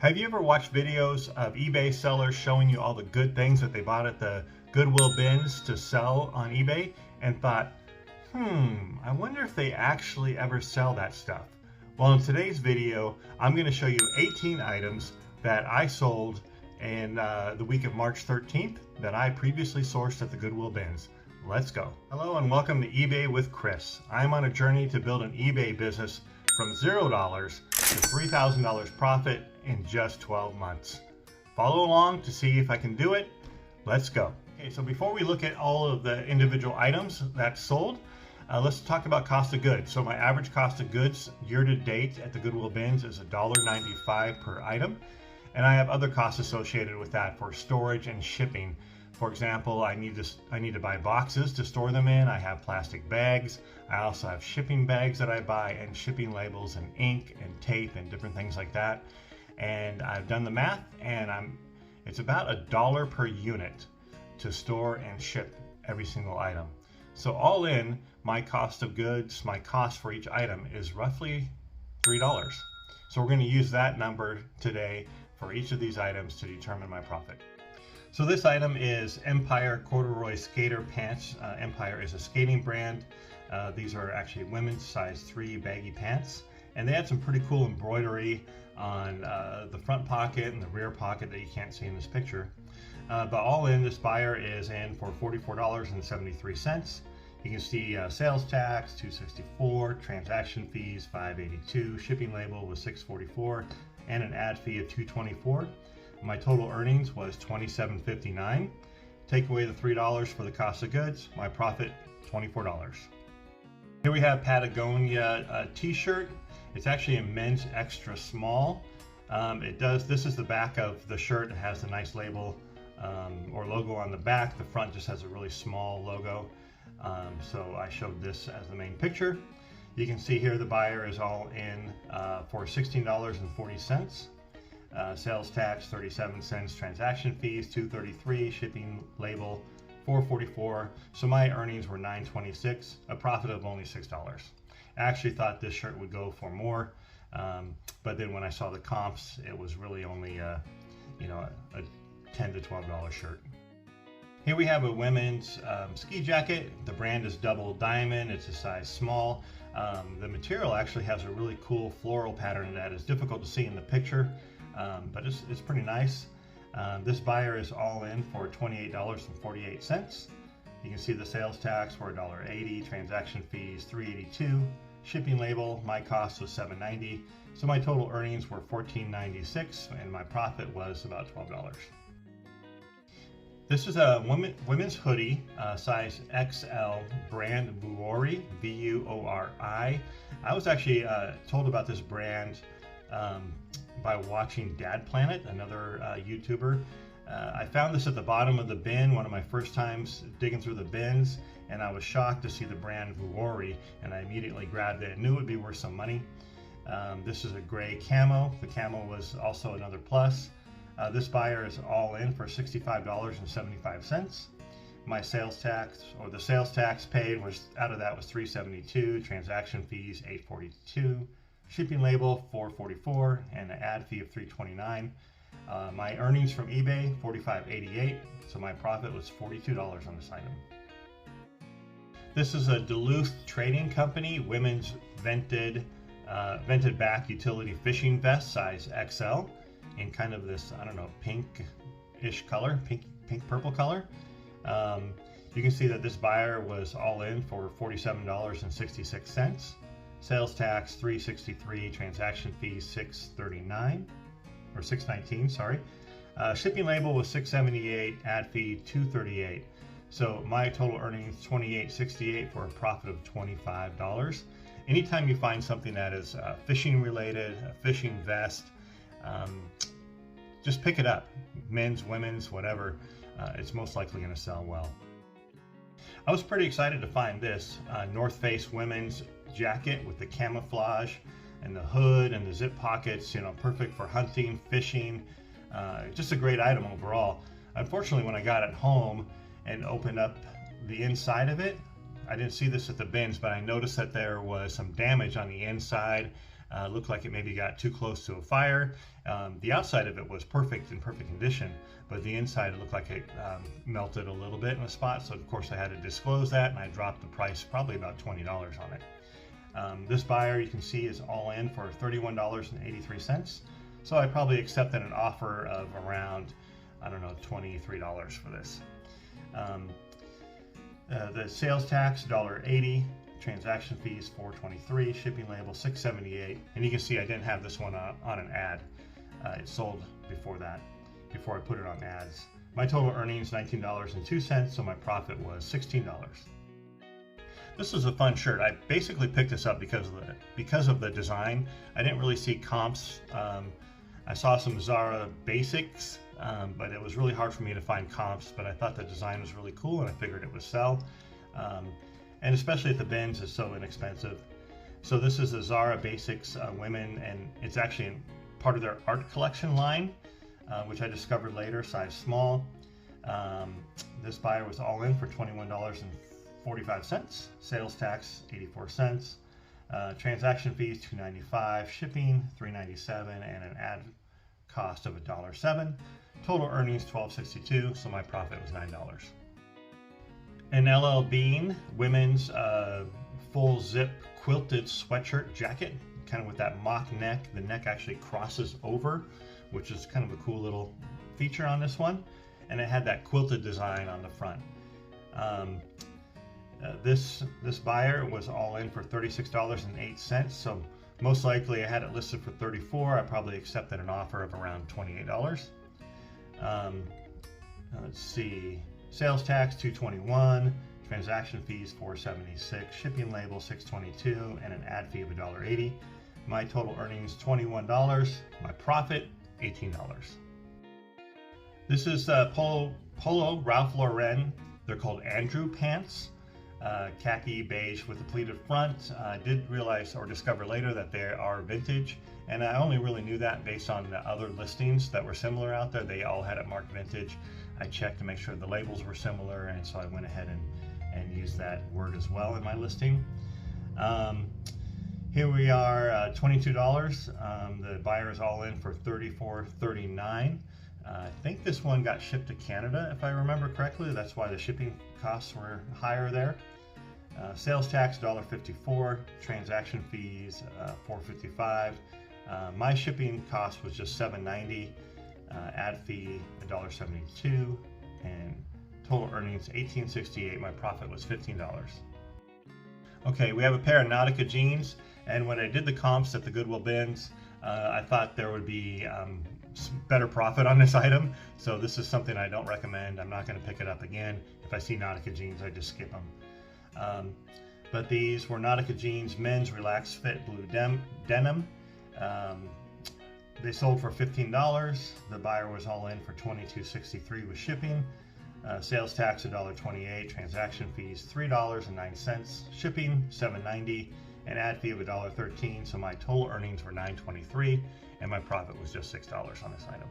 Have you ever watched videos of eBay sellers showing you all the good things that they bought at the Goodwill bins to sell on eBay and thought, I wonder if they actually ever sell that stuff? Well, in today's video, I'm going to show you 18 items that I sold in the week of March 13th that I previously sourced at the Goodwill bins. Let's go. Hello and welcome to eBay with Chris. I'm on a journey to build an eBay business from $0 to $3,000 profit in just 12 months. Follow along to see if I can do it. Let's go. Okay, so before we look at all of the individual items that sold, let's talk about cost of goods. So my average cost of goods year to date at the Goodwill bins is $1.95 per item. And I have other costs associated with that for storage and shipping. For example, I need to buy boxes to store them in. I have plastic bags. I also have shipping bags that I buy and shipping labels and ink and tape and different things like that. And I've done the math and it's about $1 per unit to store and ship every single item. So all in, my cost of goods, my cost for each item is roughly $3. So we're going to use that number today for each of these items to determine my profit. So this item is Empire Corduroy Skater Pants. Empire is a skating brand. These are actually women's size 3 baggy pants. And they had some pretty cool embroidery on the front pocket and the rear pocket that you can't see in this picture. But all in, this buyer is in for $44.73. You can see sales tax, $264, transaction fees, $582, shipping label was $644, and an ad fee of $224. My total earnings was $27.59. Take away the $3 for the cost of goods, my profit $24. Here we have Patagonia t-shirt. It's actually a men's extra small. This is the back of the shirt. It has a nice label or logo on the back. The front just has a really small logo. So I showed this as the main picture. You can see here the buyer is all in for $16.40. Sales tax 37 cents, transaction fees $233, shipping label $444. So my earnings were $9.26, a profit of only $6. I actually thought this shirt would go for more, but then when I saw the comps, it was really only a $10 to $12 shirt. Here we have a women's ski jacket. The brand is Double Diamond. It's a size small. The material actually has a really cool floral pattern that is difficult to see in the picture, but it's pretty nice. This buyer is all in for $28.48. You can see the sales tax for $1.80, transaction fees $382, shipping label, my cost was $7.90. So my total earnings were $14.96 and my profit was about $12. This is a women's hoodie, size XL, brand Vuori, V-U-O-R-I. I was actually told about this brand by watching Dad Planet, another YouTuber. I found this at the bottom of the bin, one of my first times digging through the bins, and I was shocked to see the brand Vuori, and I immediately grabbed it and knew it would be worth some money. This is a gray camo. The camo was also another plus. This buyer is all in for $65.75. My sales tax, or the sales tax paid, was out of that was $372, transaction fees $842, shipping label $444, and an ad fee of $329. My earnings from eBay $45.88, so my profit was $42 on this item. This is a Duluth Trading Company women's vented back utility fishing vest, size XL, in kind of this, I don't know, pink-ish color, pink purple color. You can see that this buyer was all in for $47.66. Sales tax $363, transaction fees $639 or $619, sorry. Shipping label was $678, ad fee $238. So my total earnings $28.68 for a profit of $25. Anytime you find something that is fishing related, a fishing vest, just pick it up. Men's, women's, whatever. It's most likely going to sell well. I was pretty excited to find this North Face women's jacket with the camouflage and the hood and the zip pockets, perfect for hunting, fishing. Just a great item overall. Unfortunately, when I got it home and opened up the inside of it, I didn't see this at the bins, but I noticed that there was some damage on the inside. Looked like it maybe got too close to a fire. The outside of it was in perfect condition, but the inside it looked like it melted a little bit in a spot. So of course I had to disclose that, and I dropped the price probably about $20 on it. This buyer, you can see, is all in for $31.83. So I probably accepted an offer of around, I don't know, $23 for this. The sales tax, $1.80. Transaction fees, $4.23. Shipping label, $6.78. And you can see I didn't have this one on an ad. It sold before that, before I put it on ads. My total earnings, $19.02, so my profit was $16. This is a fun shirt. I basically picked this up because of the design. I didn't really see comps. I saw some Zara basics, but it was really hard for me to find comps, but I thought the design was really cool and I figured it would sell. And especially at the bins, it's so inexpensive. So this is the Zara Basics Women, and it's actually part of their art collection line, which I discovered later, size small. This buyer was all in for $21.45, sales tax 84 cents, transaction fees $2.95, shipping $3.97, and an ad cost of $1.07. Total earnings $12.62, so my profit was $9. An LL Bean women's full zip quilted sweatshirt jacket, kind of with that mock neck. The neck actually crosses over, which is kind of a cool little feature on this one. And it had that quilted design on the front. This buyer was all in for $36.08. So most likely I had it listed for $34. I probably accepted an offer of around $28. Let's see. Sales tax $2.21, transaction fees $4.76, shipping label $6.22, and an ad fee of $1.80. My total earnings $21. My profit $18. This is Polo Ralph Lauren. They're called Andrew pants, khaki beige with a pleated front. I did realize or discover later that they are vintage, and I only really knew that based on the other listings that were similar out there. They all had it marked vintage. I checked to make sure the labels were similar, and so I went ahead and used that word as well in my listing. Here we are, $22. The buyer is all in for $34.39. I think this one got shipped to Canada, if I remember correctly. That's why the shipping costs were higher there. Sales tax $1.54, transaction fees $4.55. My shipping cost was just $7.90. Ad fee $1.72, and total earnings $18.68. My profit was $15. Okay, we have a pair of Nautica jeans, and when I did the comps at the Goodwill bins, I thought there would be better profit on this item. So this is something I don't recommend. I'm not going to pick it up again. If I see Nautica jeans, I just skip them. But these were Nautica jeans, men's relaxed fit blue denim. They sold for $15. The buyer was all in for $22.63 with shipping. Sales tax $1.28, transaction fees $3.09, shipping $7.90, an ad fee of $1.13. So my total earnings were $9.23, and my profit was just $6 on this item.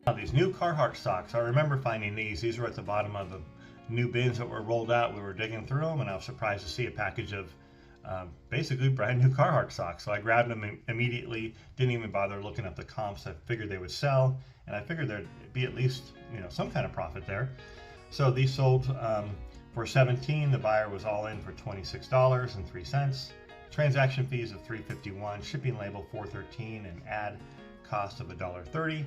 Now these new Carhartt socks, I remember finding these. These were at the bottom of the new bins that were rolled out. We were digging through them, and I was surprised to see a package of basically brand new Carhartt socks. So I grabbed them immediately, didn't even bother looking up the comps. I figured they would sell, and I figured there'd be at least, you know, some kind of profit there. So these sold for $17. The buyer was all in for $26.03. Transaction fees of $3.51, shipping label $4.13, and ad cost of $1.30.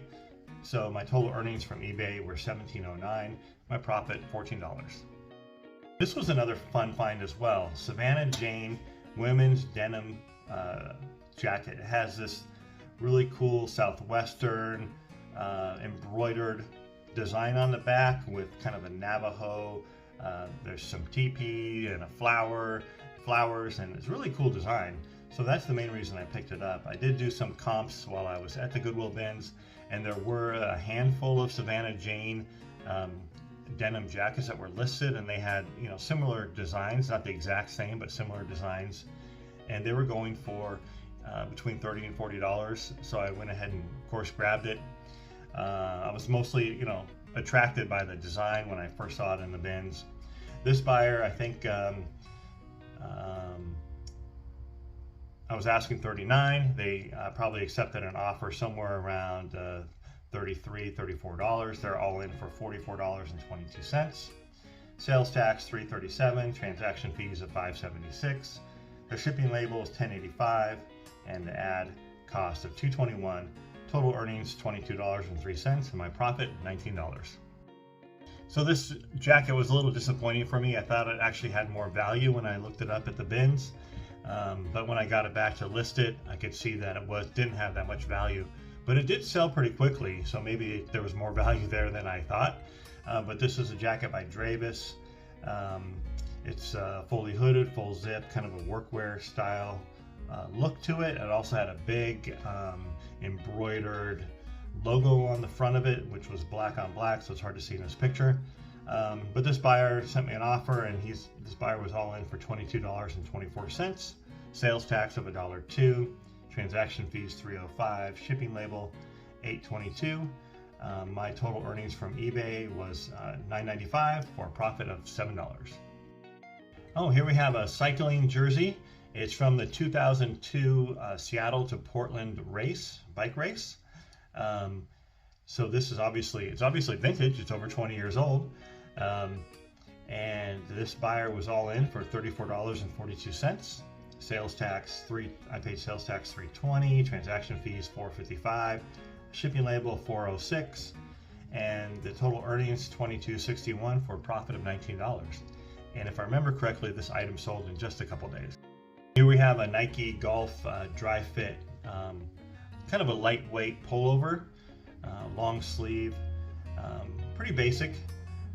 So my total earnings from eBay were $17.09. My profit $14. This was another fun find as well. Savannah Jane women's denim jacket. It has this really cool Southwestern embroidered design on the back with kind of a Navajo. There's some teepee and a flowers, and it's really cool design. So that's the main reason I picked it up. I did do some comps while I was at the Goodwill bins, and there were a handful of Savannah Jane denim jackets that were listed, and they had, you know, similar designs, not the exact same, but similar designs, and they were going for between $30 and $40. So I went ahead and of course grabbed it. I was mostly, you know, attracted by the design when I first saw it in the bins. This buyer, I think I I was asking $39. They probably accepted an offer somewhere around $33, $34. They're all in for $44.22. Sales tax $337, transaction fees of $576. The shipping label is $10.85, and the ad cost of $221. Total earnings $22.03, and my profit $19. So this jacket was a little disappointing for me. I thought it actually had more value when I looked it up at the bins, but when I got it back to list it, I could see that it didn't have that much value. But it did sell pretty quickly, so maybe there was more value there than I thought. But this is a jacket by Dravis. It's fully hooded, full zip, kind of a workwear style look to it. It also had a big embroidered logo on the front of it, which was black on black, so it's hard to see in this picture. But this buyer sent me an offer, and this buyer was all in for $22.24. Sales tax of $1.02. Transaction fees $305. Shipping label $822. My total earnings from eBay was $9.95 for a profit of $7. Oh, here we have a cycling jersey. It's from the 2002 Seattle to Portland bike race. So this is obviously vintage. It's over 20 years old. And this buyer was all in for $34.42. Sales tax I paid sales tax $320, transaction fees $455, shipping label $406, and the total earnings $22.61 for a profit of $19. And if I remember correctly, this item sold in just a couple days. Here we have a Nike Golf dry fit, kind of a lightweight pullover, long sleeve, pretty basic.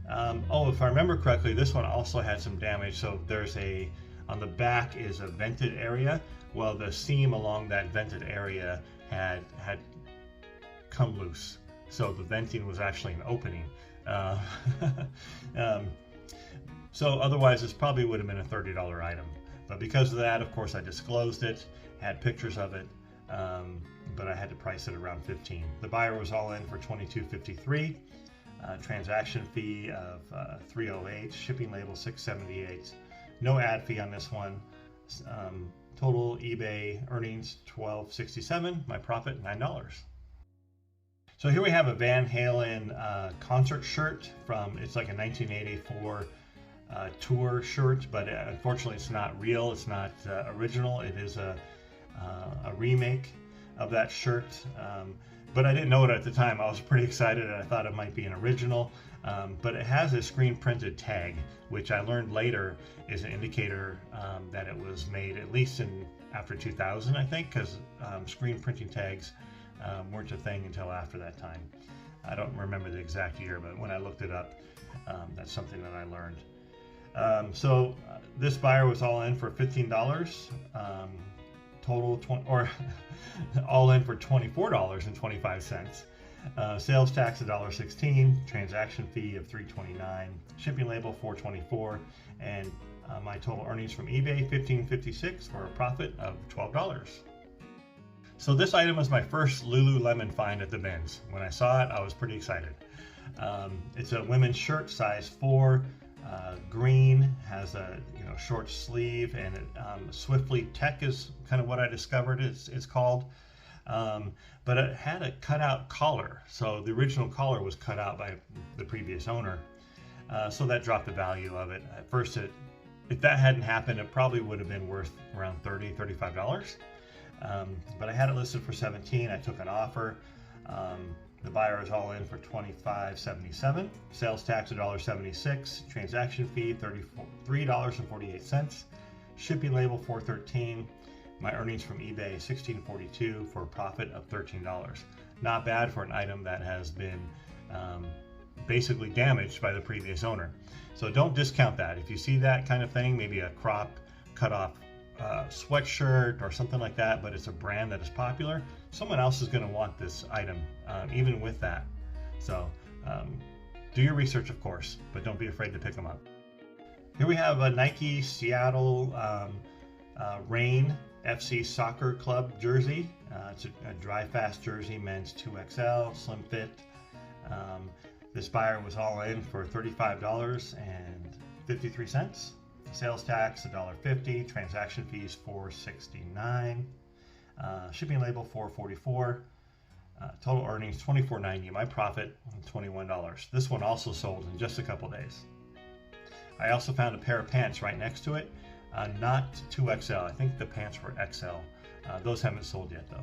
Oh, if I remember correctly, this one also had some damage. So on the back is a vented area. Well, the seam along that vented area had come loose. So the venting was actually an opening. So otherwise this probably would have been a $30 item. But because of that, of course, I disclosed it, had pictures of it, but I had to price it around $15. The buyer was all in for $22.53. Transaction fee of $308, shipping label $678. No ad fee on this one. Total eBay earnings $12.67. My profit $9. So here we have a Van Halen concert shirt it's like a 1984 tour shirt, but unfortunately it's not real. It's not original. It is a remake of that shirt. But I didn't know it at the time. I was pretty excited, and I thought it might be an original. But it has a screen printed tag, which I learned later is an indicator that it was made at least after 2000, I think, because screen printing tags weren't a thing until after that time. I don't remember the exact year, but when I looked it up, that's something that I learned. So this buyer was all in for $15. All in for $24.25. Sales tax $1.16, transaction fee of $329, shipping label $424, and my total earnings from eBay $15.56 for a profit of $12. So this item was my first Lululemon find at the bins. When I saw it, I was pretty excited. It's a women's shirt, size 4. Green, has a short sleeve, and Swiftly Tech is kind of what I discovered it's called. But it had a cutout collar, so the original collar was cut out by the previous owner, so that dropped the value of it. At first, if that hadn't happened, it probably would have been worth around $35. But I had it listed for $17. I took an offer. The buyer is all in for $25.77. Sales tax $1.76. Transaction fee $33.48. Shipping label $413. My earnings from eBay $16.42 for a profit of $13. Not bad for an item that has been basically damaged by the previous owner. So don't discount that. If you see that kind of thing, maybe a cut off sweatshirt or something like that, but it's a brand that is popular, someone else is going to want this item, even with that. So do your research, of course, but don't be afraid to pick them up. Here we have a Nike Seattle Reign FC Soccer Club jersey. It's a dry fast jersey, men's 2XL, slim fit. This buyer was all in for $35.53. Sales tax $1.50, transaction fees $4.69, shipping label $4.44, total earnings $24.90. My profit $21. This one also sold in just a couple days. I also found a pair of pants right next to it, not 2XL. I think the pants were XL. Those haven't sold yet though.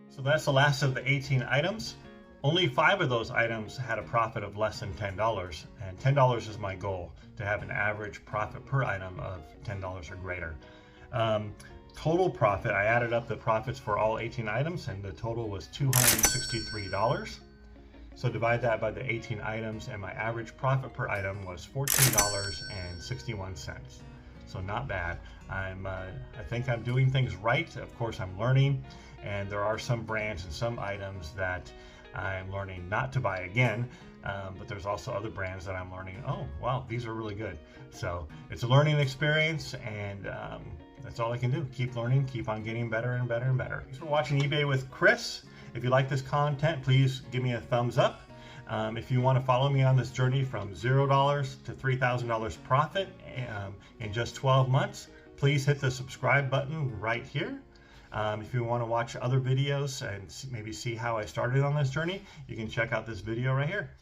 So that's the last of the 18 items. Only 5 of those items had a profit of less than $10, and $10 is my goal, to have an average profit per item of $10 or greater. Total profit, I added up the profits for all 18 items, and the total was $263. So divide that by the 18 items, and my average profit per item was $14.61. So not bad. I think I'm doing things right. Of course, I'm learning, and there are some brands and some items that I'm learning not to buy again, but there's also other brands that I'm learning, oh wow, these are really good. So it's a learning experience, and that's all I can do. Keep learning, keep on getting better and better and better. Thanks for watching eBay with Chris. If you like this content, please give me a thumbs up. If you want to follow me on this journey from $0 to $3,000 profit in just 12 months, please hit the subscribe button right here. If you want to watch other videos and maybe see how I started on this journey, you can check out this video right here.